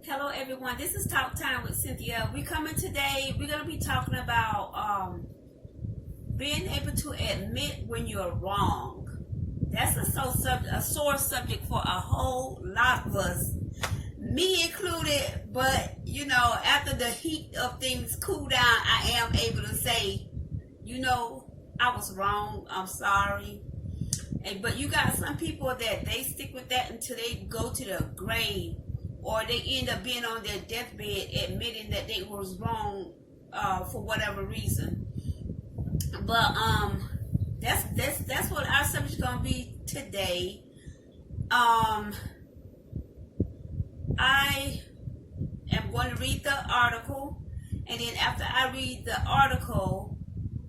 Hello everyone, this is Talk Time with Cynthia. We're coming today, we're going to be talking about being able to admit when you're wrong. That's a sore subject for a whole lot of us, me included, but you know, after the heat of things cool down, I am able to say, you know, I was wrong, I'm sorry. But you got some people that they stick with that until they go to the grave, or they end up being on their deathbed admitting that they was wrong for whatever reason. But that's what our subject is gonna be today. I am going to read the article, and then after I read the article,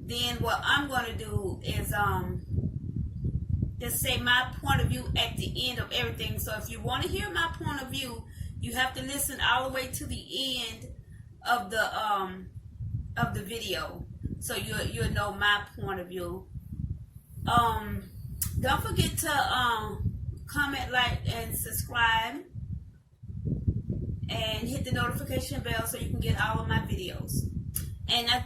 then what I'm going to do is just say my point of view at the end of everything. So if you want to hear my point of view, you have to listen all the way to the end of the video, so you'll know my point of view. Don't forget to comment, like, and subscribe, and hit the notification bell so you can get all of my videos. And I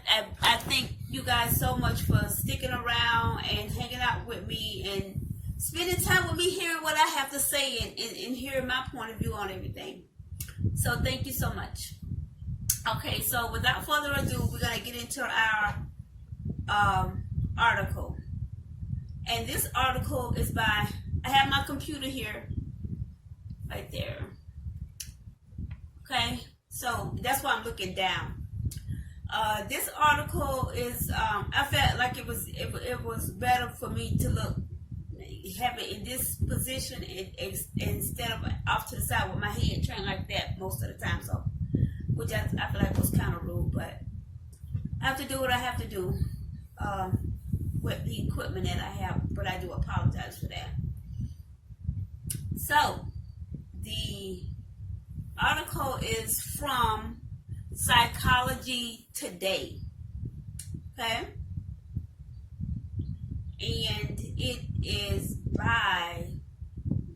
thank you guys so much for sticking around and hanging out with me and spending time with me, hearing what I have to say, and hearing my point of view on everything. So thank you so much. Okay, so without further ado, we're going to get into our article. And this article is by, I have my computer here, right there. Okay, so that's why I'm looking down. This article is, I felt like it was better for me to have it in this position instead of off to the side with my head turned like that most of the time. So, which I feel like was kind of rude, but I have to do what I have to do with the equipment that I have. But I do apologize for that. So, the article is from Psychology Today, okay, and it is by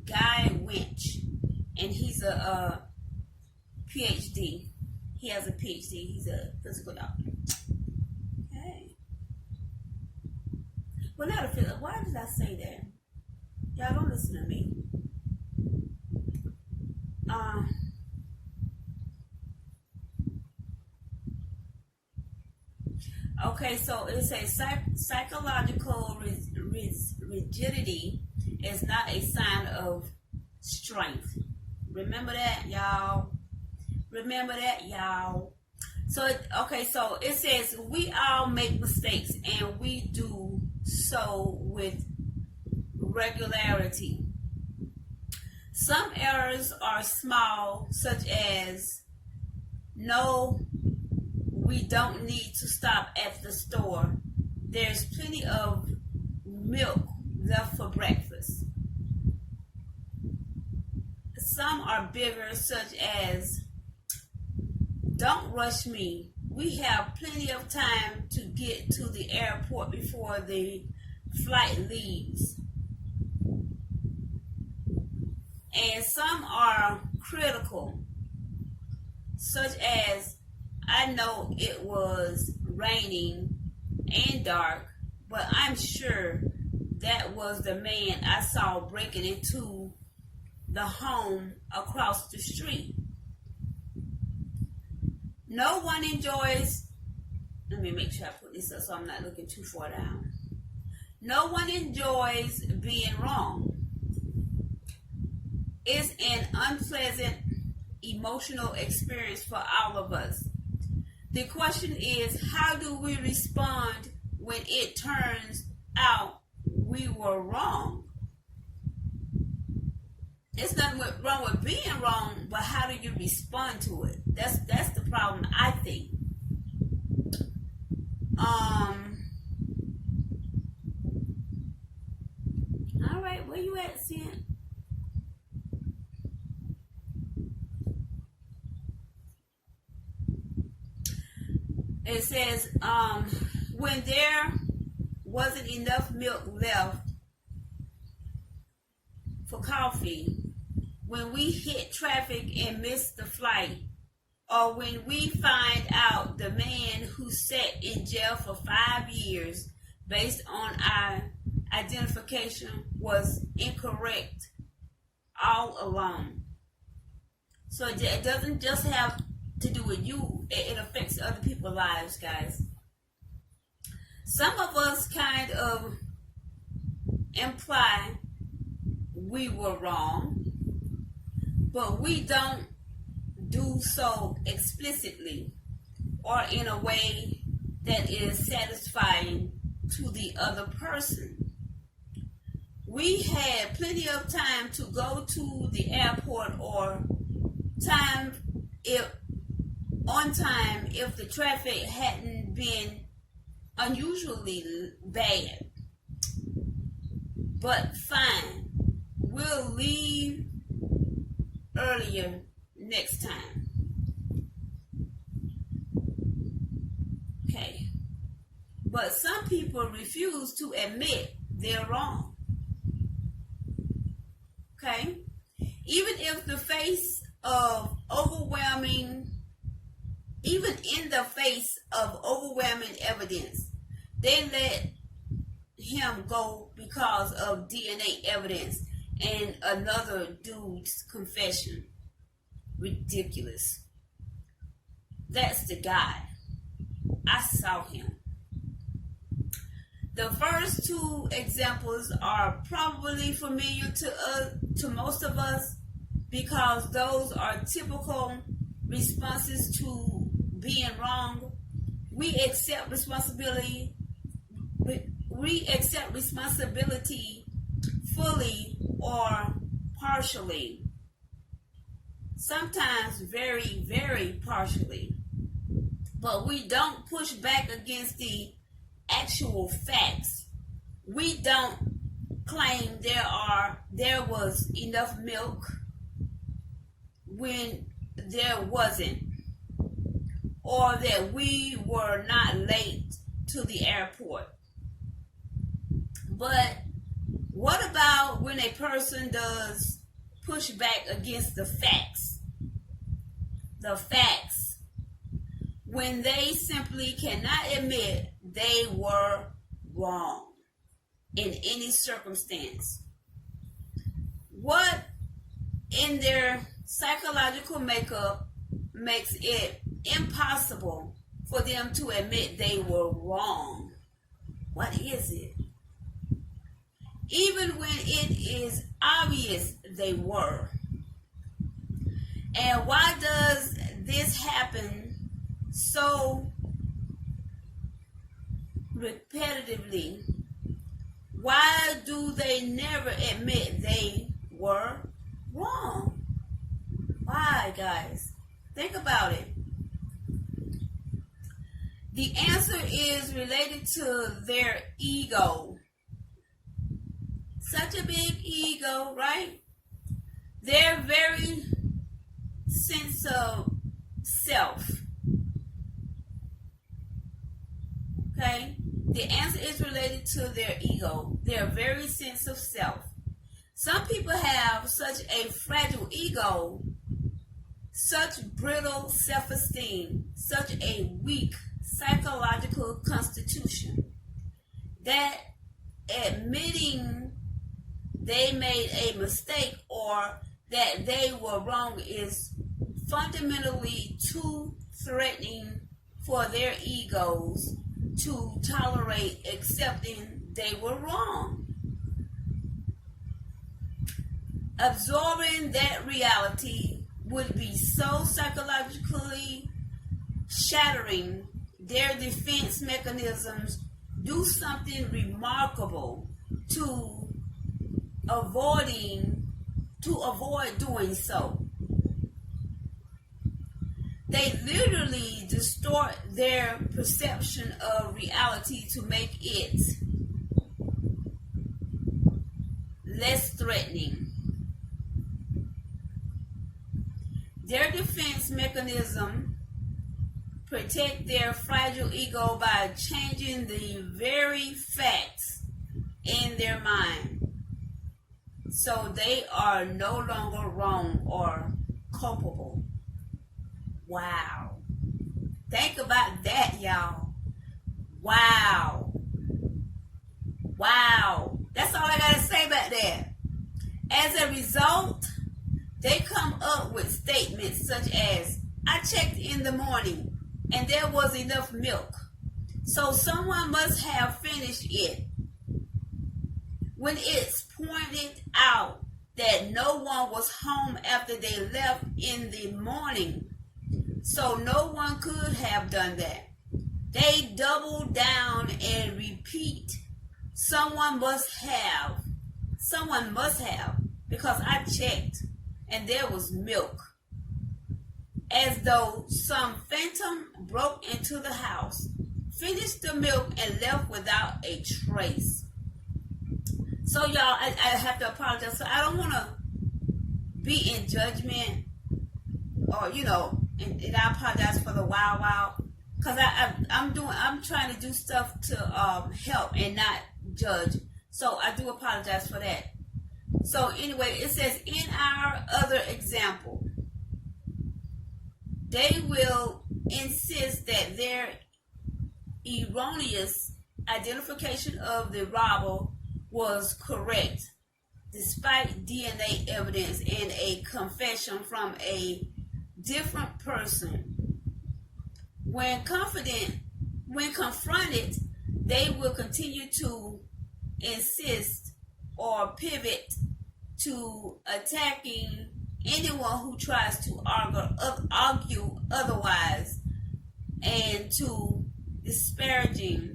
Guy Winch, and he's a PhD. He has a PhD. He's a physical doctor. Okay. Well, not a physical. Why did I say that? Y'all don't listen to me. Okay, so it says psychological rigidity is not a sign of strength. Remember that, y'all? Remember that, y'all? So, so it says we all make mistakes, and we do so with regularity. Some errors are small, such as no, we don't need to stop at the store. There's plenty of milk left for breakfast. Some are bigger, such as don't rush me. We have plenty of time to get to the airport before the flight leaves. And some are critical, such as I know it was raining and dark, but I'm sure that was the man I saw breaking into the home across the street. No one enjoys, let me make sure I put this up so I'm not looking too far down. No one enjoys being wrong. It's an unpleasant emotional experience for all of us. The question is, how do we respond when it turns out we were wrong? It's nothing wrong with being wrong, but how do you respond to it? That's the problem, I think. All right, where you at, Cyn? It says, when there wasn't enough milk left for coffee, when we hit traffic and miss the flight, or when we find out the man who sat in jail for 5 years based on our identification was incorrect all along. So it doesn't just have to do with you, it affects other people's lives, guys. Some of us kind of imply we were wrong, but we don't do so explicitly or in a way that is satisfying to the other person. We had plenty of time to go to the airport or on time if the traffic hadn't been unusually bad. But fine, we'll leave earlier next time. Okay. But some people refuse to admit they're wrong. Okay? Even in the face of overwhelming evidence, they let him go because of DNA evidence and another dude's confession. Ridiculous. That's the guy. I saw him. The first two examples are probably familiar to most of us because those are typical responses to being wrong. We accept responsibility fully or partially. Sometimes very, very partially. But we don't push back against the actual facts. We don't claim there was enough milk when there wasn't, or that we were not late to the airport. But what about when a person does push back against the facts? The facts. When they simply cannot admit they were wrong in any circumstance. What in their psychological makeup makes it impossible for them to admit they were wrong? What is it? Even when it is obvious they were. And why does this happen so repetitively? Why do they never admit they were wrong? Why, guys? Think about it. The answer is related to their ego. Such a big ego, right? Their very sense of self. Okay? The answer is related to their ego, their very sense of self. Some people have such a fragile ego, such brittle self-esteem, such a weak psychological constitution, that admitting they made a mistake or that they were wrong is fundamentally too threatening for their egos to tolerate accepting they were wrong. Absorbing that reality would be so psychologically shattering. Their defense mechanisms do something remarkable to avoid doing so. They literally distort their perception of reality to make it less threatening. Their defense mechanism protect their fragile ego by changing the very facts in their mind. so they are no longer wrong or culpable. Wow. Think about that, y'all. Wow. Wow. That's all I gotta say about that. As a result, they come up with statements such as, I checked in the morning and there was enough milk, so someone must have finished it. When it's pointed out that no one was home after they left in the morning, so no one could have done that, they double down and repeat, someone must have, because I checked and there was milk, as though some phantom broke into the house, finished the milk, and left without a trace. So y'all, I have to apologize. So I don't want to be in judgment, or and I apologize for the wow, because I'm trying to do stuff to help and not judge. So I do apologize for that. So anyway, it says, in our other example, they will insist that their erroneous identification of the robber was correct, despite DNA evidence and a confession from a different person. When confronted, they will continue to insist or pivot to attacking anyone who tries to argue otherwise, and to disparaging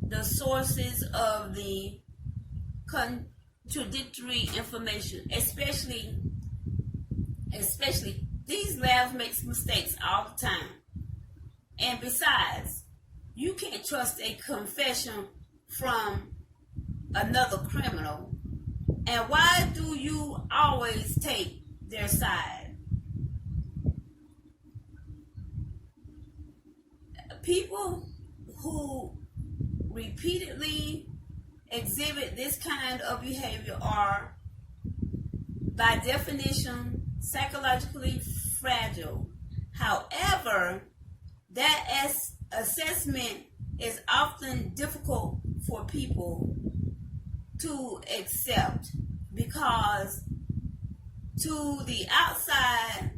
the sources of the contradictory information, especially these labs make mistakes all the time. And besides, you can't trust a confession from another criminal. And why do you always take their side? People who repeatedly exhibit this kind of behavior are, by definition, psychologically fragile. However, that assessment is often difficult for people to accept, because to the outside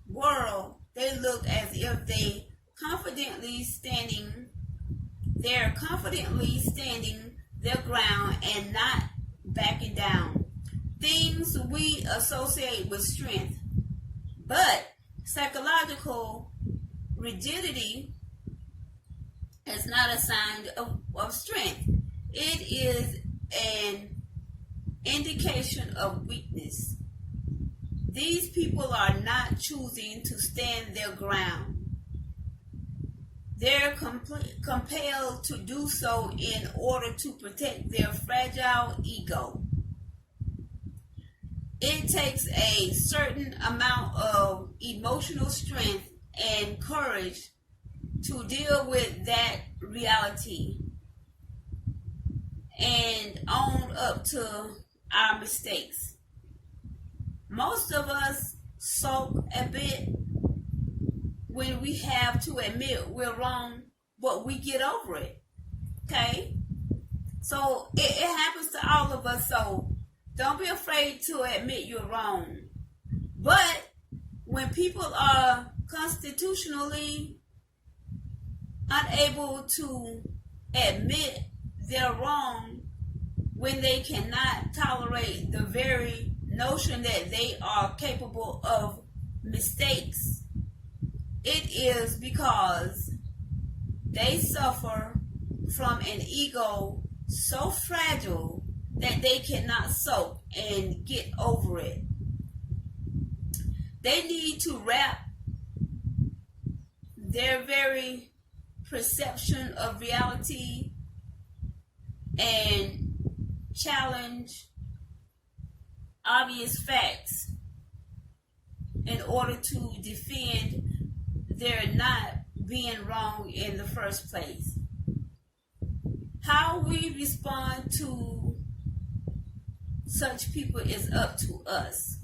world, they look as if they're confidently standing their ground and not backing down. Things we associate with strength. But psychological rigidity is not a sign of strength. It is an indication of weakness. These people are not choosing to stand their ground. They're compelled to do so in order to protect their fragile ego. It takes a certain amount of emotional strength and courage to deal with that reality and own up to our mistakes. Most of us sulk a bit when we have to admit we're wrong, but we get over it. Okay? So it happens to all of us. So don't be afraid to admit you're wrong. But when people are constitutionally unable to admit they're wrong, when they cannot tolerate the very notion that they are capable of mistakes, it is because they suffer from an ego so fragile that they cannot sulk and get over it. They need to wrap their very perception of reality and challenge obvious facts in order to defend their not being wrong in the first place. How we respond to such people is up to us.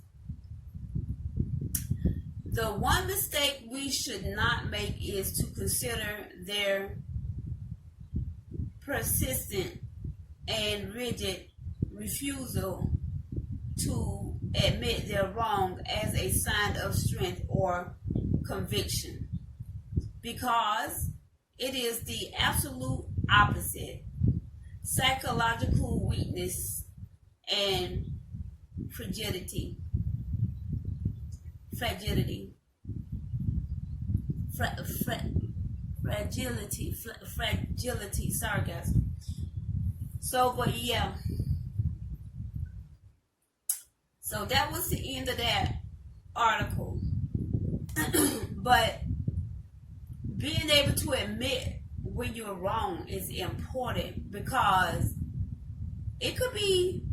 The one mistake we should not make is to consider their persistent and rigid refusal to admit they're wrong as a sign of strength or conviction, because it is the absolute opposite: psychological weakness and fragility. Fragility. Fragility. Sorry, guys. So, but yeah. So that was the end of that article. But being able to admit when you're wrong is important, because it could be,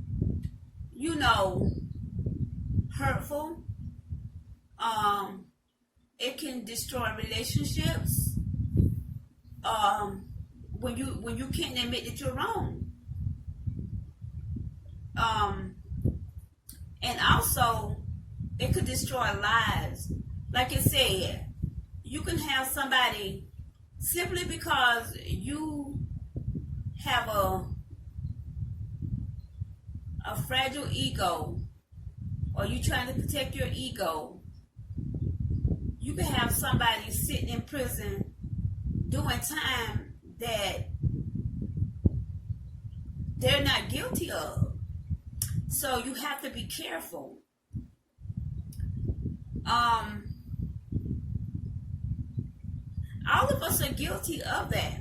hurtful. It can destroy relationships. When you can't admit that you're wrong. And also, it could destroy lives. Like it said, you can have somebody simply because you have a fragile ego, or you trying to protect your ego. You can have somebody sitting in prison doing time that they're not guilty of. So you have to be careful. All of us are guilty of that,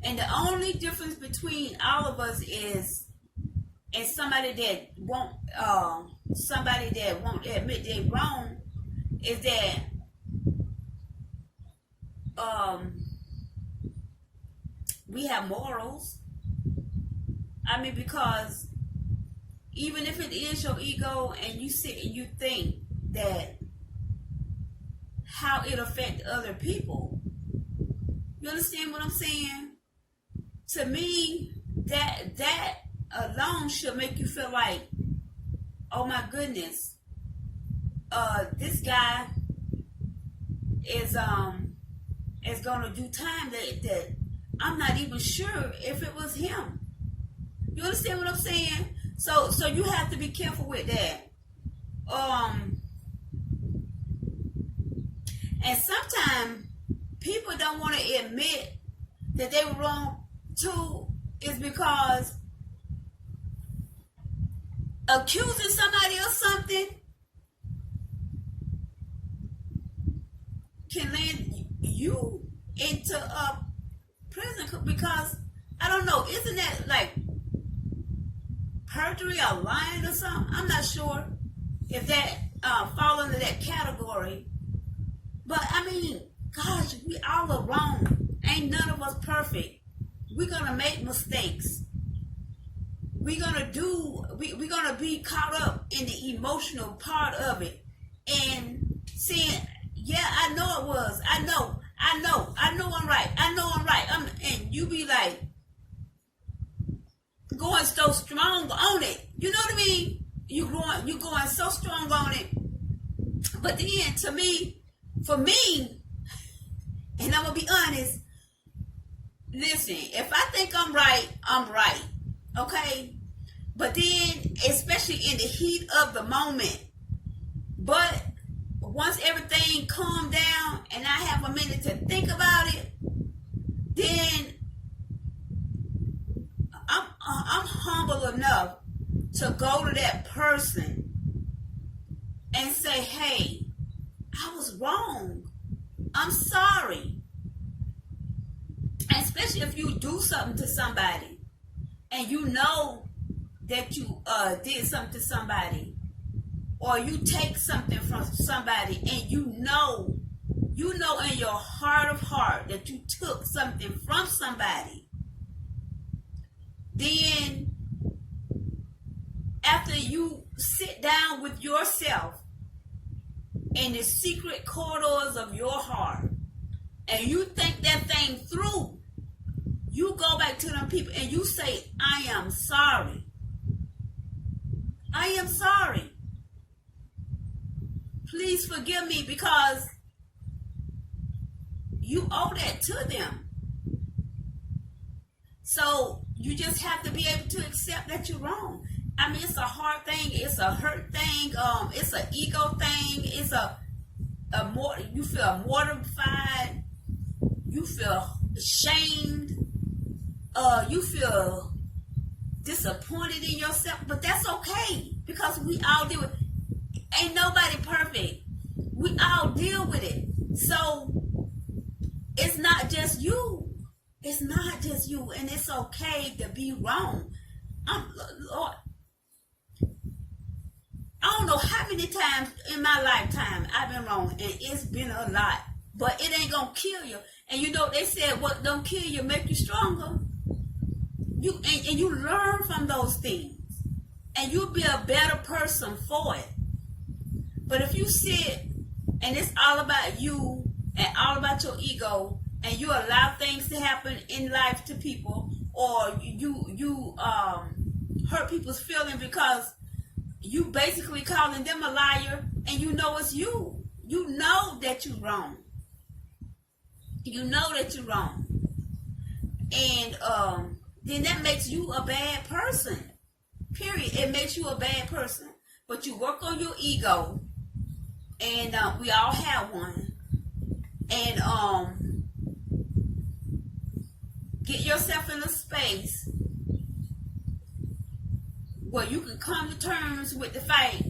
And the only difference between all of us is, and somebody that won't admit they're wrong, is that we have morals. I mean, because even if it is your ego and you sit and you think that how it affects other people, you understand what I'm saying? To me, that alone should make you feel like, oh my goodness, this guy is gonna do time that I'm not even sure if it was him. You understand what I'm saying? So you have to be careful with that. And sometimes people don't want to admit that they were wrong too, is because accusing somebody of something can land you into a prison, because I don't know, isn't that like perjury or lying or something? I'm not sure if that fall under that category. But I mean, gosh, we all are wrong. Ain't none of us perfect. We're gonna make mistakes. We're gonna be caught up in the emotional part of it and saying, yeah, I know it was. I know I'm right. And you be like going so strong on it. You know what I mean? You going so strong on it. But then to me, for me, and I'm gonna be honest, listen, if I think I'm right, I'm right. Okay? But then, especially in the heat of the moment, but once everything calmed down and I have a minute to think about it, then I'm humble enough to go to that person and say, hey, I was wrong. I'm sorry. And especially if you do something to somebody and you know that you did something to somebody, or you take something from somebody and you know in your heart of heart that you took something from somebody, then after you sit down with yourself in the secret corridors of your heart and you think that thing through, you go back to them people and you say, I am sorry. I am sorry. Please forgive me, because you owe that to them. So you just have to be able to accept that you're wrong. I mean, it's a hard thing. It's a hurt thing. It's an ego thing. It's you feel mortified. You feel ashamed. You feel disappointed in yourself. But that's okay, because we all deal with it. Ain't nobody perfect. We all deal with it. So it's not just you. It's not just you. And it's okay to be wrong. Lord, I don't know how many times in my lifetime I've been wrong, and it's been a lot. But it ain't gonna kill you. And you know, they said what don't kill you make you stronger. And you learn from those things, and you'll be a better person for it. But if you sit and it's all about you and all about your ego, and you allow things to happen in life to people, or you hurt people's feelings because you basically calling them a liar, and you know it's you. You know that you're wrong. You know that you're wrong. And then that makes you a bad person. Period. It makes you a bad person. But you work on your ego, and we all have one. And get yourself in a space where you can come to terms with the fact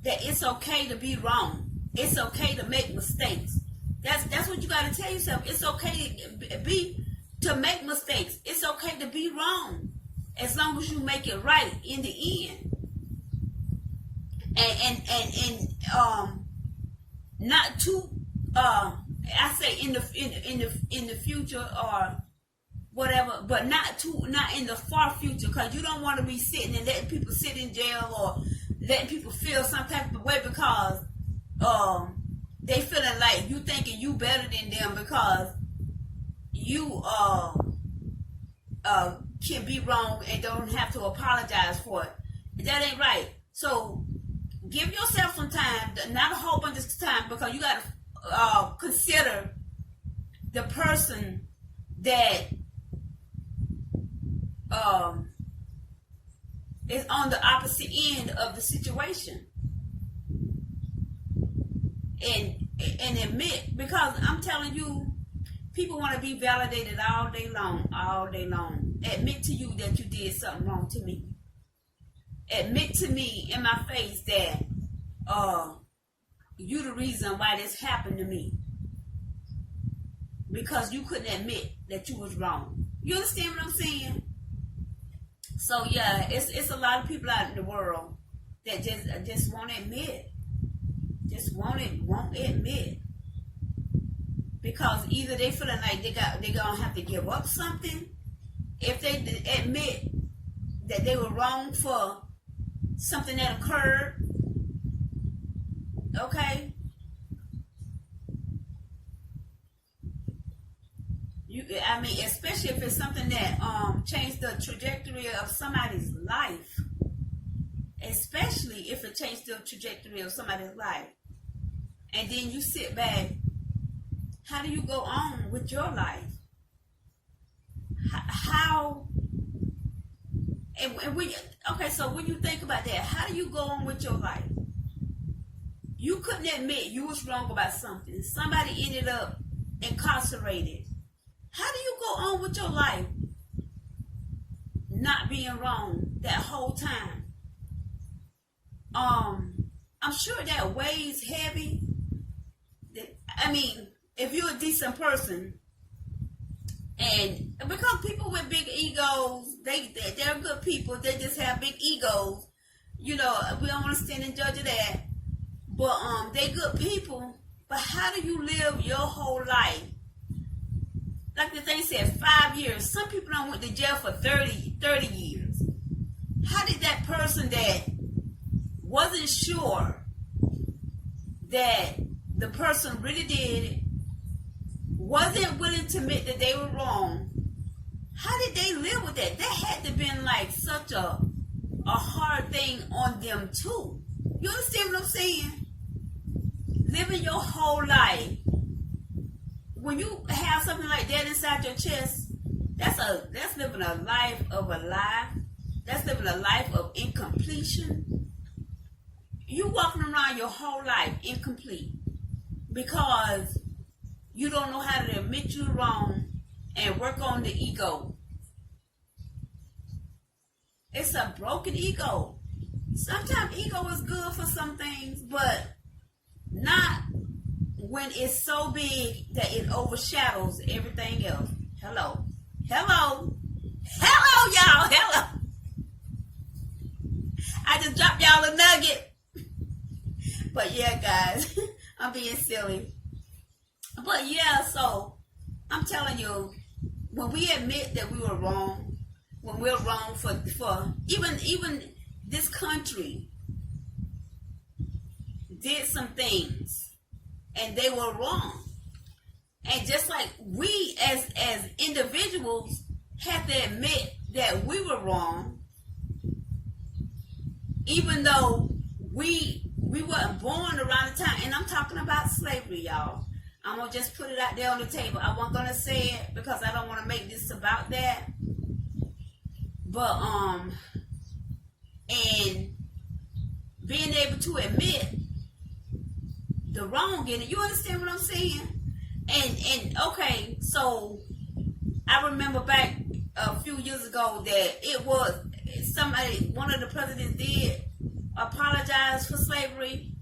that it's okay to be wrong. It's okay to make mistakes. That's what you got to tell yourself. It's okay to make mistakes. It's okay to be wrong, as long as you make it right in the end. And not too I say in the future or whatever, but not in the far future, because you don't want to be sitting and letting people sit in jail or letting people feel some type of way because they feeling like you thinking you better than them because you can be wrong and don't have to apologize for it. That ain't right. So give yourself some time, not a whole bunch of time, because you got to consider the person that is on the opposite end of the situation, and admit, because I'm telling you, people want to be validated all day long. Admit to you that you did something wrong to me. Admit to me in my face that you the reason why this happened to me, because you couldn't admit that you was wrong. You understand what I'm saying? So yeah, it's a lot of people out in the world that just won't admit, won't admit, because either they feeling like they gonna have to give up something if they admit that they were wrong for something that occurred. Okay, I mean, especially if it's something that changed the trajectory of somebody's life. Especially if it changed the trajectory of somebody's life. And then you sit back. How do you go on with your life? How? And when so when you think about that, how do you go on with your life? You couldn't admit you was wrong about something. Somebody ended up incarcerated. How do you go on with your life not being wrong that whole time? I'm sure that weighs heavy. I mean, if you're a decent person, and because people with big egos, they're good people. They just have big egos. You know, we don't want to stand and judge of that. But they good people. But how do you live your whole life? Like the thing said, 5 years. Some people don't went to jail for 30 years. How did that person that wasn't sure that the person really did it, wasn't willing to admit that they were wrong, how did they live with that? That had to been like such a hard thing on them too. You understand what I'm saying? Living your whole life, when you have something like that inside your chest, that's living a life of a lie. That's living a life of incompletion. You walking around your whole life incomplete because you don't know how to admit you're wrong and work on the ego. It's a broken ego. Sometimes ego is good for some things, but not when it's so big that it overshadows everything else. Hello. Hello. Hello, y'all. Hello. I just dropped y'all a nugget. But yeah, guys, I'm being silly. But yeah, so I'm telling you, when we admit that we were wrong, when we're wrong for even this country did some things and they were wrong. And just like we as individuals have to admit that we were wrong, even though we weren't born around the time, and I'm talking about slavery, y'all. I'm gonna just put it out there on the table. I wasn't gonna say it because I don't want to make this about that. But and being able to admit the wrong in it. You understand what I'm saying? And okay, so I remember back a few years ago that it was somebody, one of the presidents did apologize for slavery,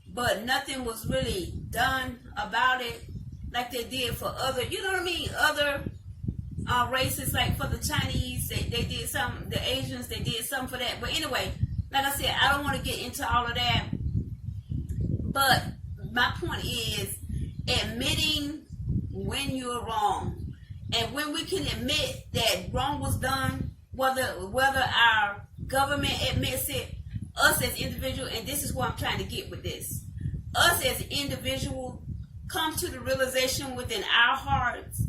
but nothing was really done about it like they did for other, you know what I mean, other races, like for the Chinese, they did some, the Asians, they did something for that. But anyway, like I said, I don't want to get into all of that. But my point is admitting when you're wrong. And when we can admit that wrong was done, whether our government admits it, us as individuals, and this is what I'm trying to get with this, us as individuals come to the realization within our hearts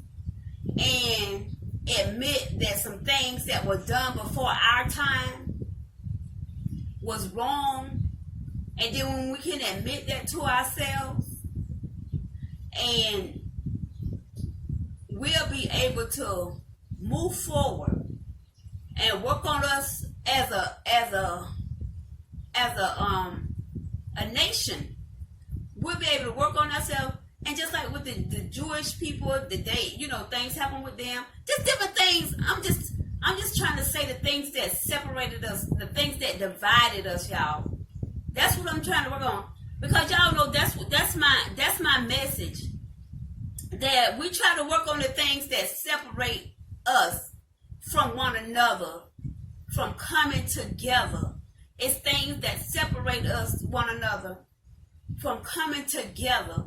and admit that some things that were done before our time was wrong. And then when we can admit that to ourselves, and we'll be able to move forward and work on us as a nation. We'll be able to work on ourselves. And just like with the Jewish people, things happen with them. Just different things. I'm just trying to say the things that separated us, the things that divided us, y'all. That's what I'm trying to work on. Because y'all know that's my message. That we try to work on the things that separate us from one another, from coming together. It's things that separate us one another from coming together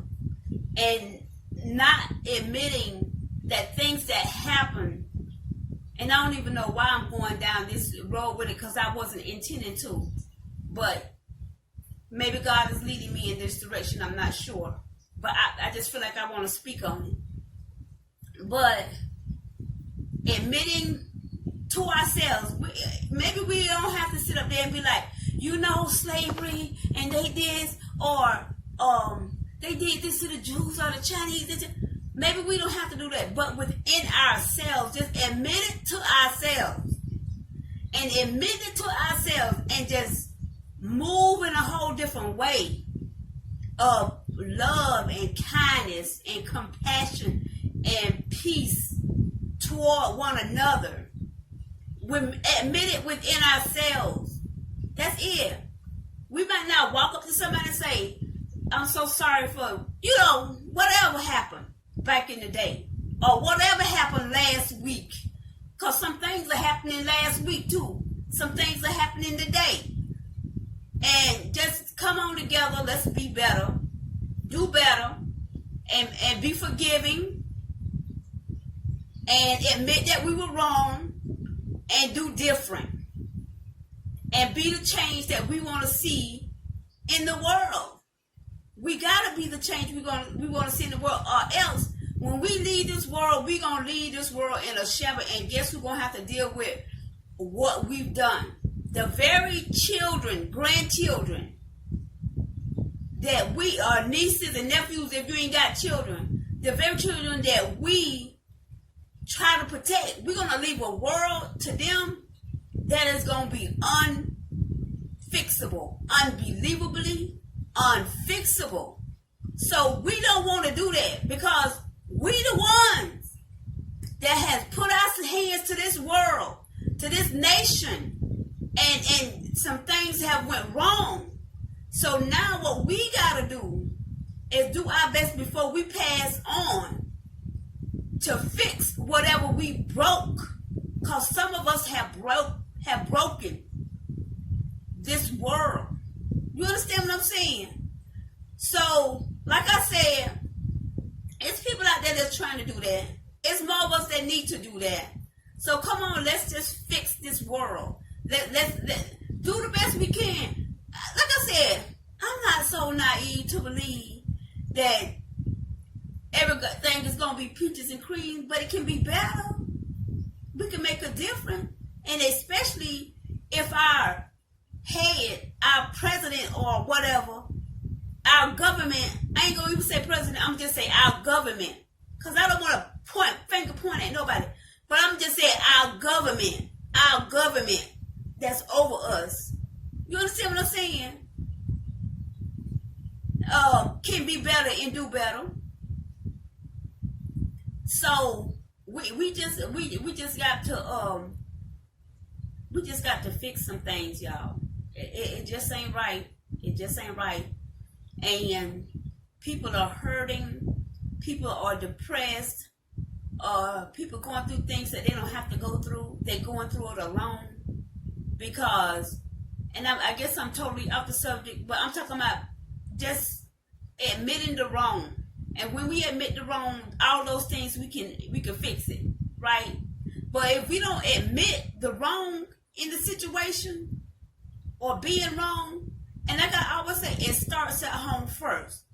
and not admitting that things that happen. And I don't even know why I'm going down this road with it, because I wasn't intending to. But maybe God is leading me in this direction. I'm not sure. But I just feel like I want to speak on it. But admitting to ourselves, maybe we don't have to sit up there and be like, slavery, and they did, or they did this to the Jews or the Chinese. Maybe we don't have to do that. But within ourselves, just admit it to ourselves. And admit it to ourselves and just move in a whole different way of love and kindness and compassion and peace toward one another. We admit it within ourselves. That's it. We might not walk up to somebody and say, I'm so sorry for, whatever happened back in the day. Or whatever happened last week. Because some things are happening last week too. Some things are happening today. And just come on together. Let's be better. Do better. And be forgiving. And admit that we were wrong. And do different. And be the change that we want to see in the world. We got to be the change we want to see in the world. Or else when we leave this world, we're going to leave this world in a shambles. And guess who's going to have to deal with what we've done? The very children, grandchildren, that we are nieces and nephews, if you ain't got children, the very children that we try to protect, we're going to leave a world to them that is going to be unfixable, unbelievably unfixable. So we don't want to do that, because we the ones that has put our hands to this world, to this nation, and some things have went wrong. So now what we got to do is do our best before we pass on to fix whatever we broke, because some of us have broken this world. You understand what I'm saying? So, like I said, it's people out there that's trying to do that. It's more of us that need to do that. So come on, let's just fix this world. Let's do the best we can. Like I said, I'm not so naive to believe that everything is going to be peaches and cream, but it can be better. We can make a difference. And especially if our head, our president or whatever, our government, I ain't going to even say president, I'm just say our government. Because I don't want to finger point at nobody. But I'm just saying our government that's over us. You understand what I'm saying? Can be better and do better. So we just got to fix some things, y'all. It just ain't right. It just ain't right. And people are hurting. People are depressed. People going through things that they don't have to go through. They're going through it alone. Because, and I guess I'm totally off the subject, but I'm talking about just admitting the wrong. And when we admit the wrong, all those things we can fix it, right? But if we don't admit the wrong in the situation or being wrong, and like I always say, it starts at home first.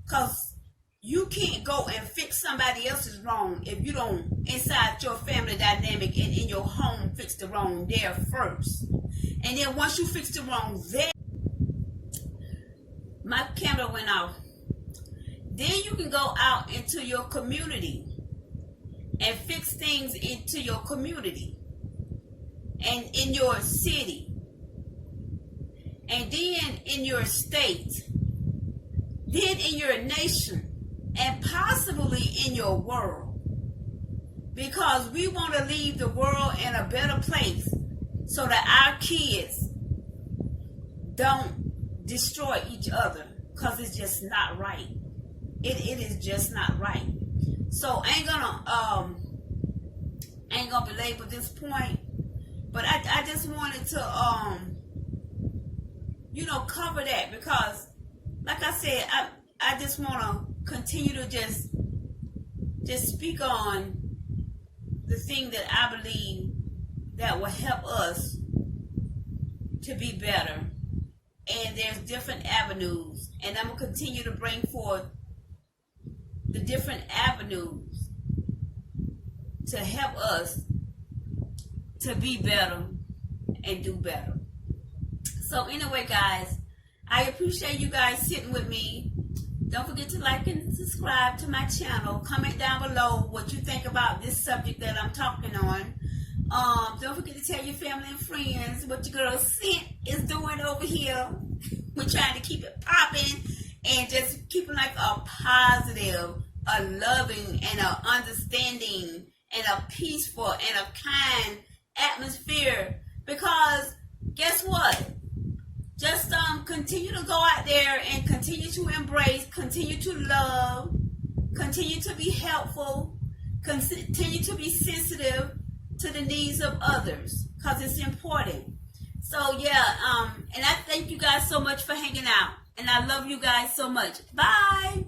Because you can't go and fix somebody else's wrong if you don't, inside your family dynamic and in your home, fix the wrong there first. And then once you fix the wrong there, my camera went off. Then you can go out into your community and fix things into your community and in your city, and then in your state, then in your nation, and possibly in your world. Because we want to leave the world in a better place so that our kids don't destroy each other, because it's just not right. It is just not right. So I ain't gonna belabor this point, but I just wanted to cover that, because like I said, I just want to continue to just speak on the thing that I believe that will help us to be better. And there's different avenues, and I'm gonna continue to bring forth the different avenues to help us to be better and do better. So anyway, guys, I appreciate you guys sitting with me. Don't forget to like and subscribe to my channel. Comment down below what you think about this subject that I'm talking on. Don't forget to tell your family and friends what your girl Scent is doing over here. We're trying to keep it popping and just keeping like a positive, a loving, and a understanding, and a peaceful, and a kind atmosphere. Because guess what? Just continue to go out there and continue to embrace, continue to love, continue to be helpful, continue to be sensitive to the needs of others, because it's important. So yeah, and I thank you guys so much for hanging out, and I love you guys so much. Bye.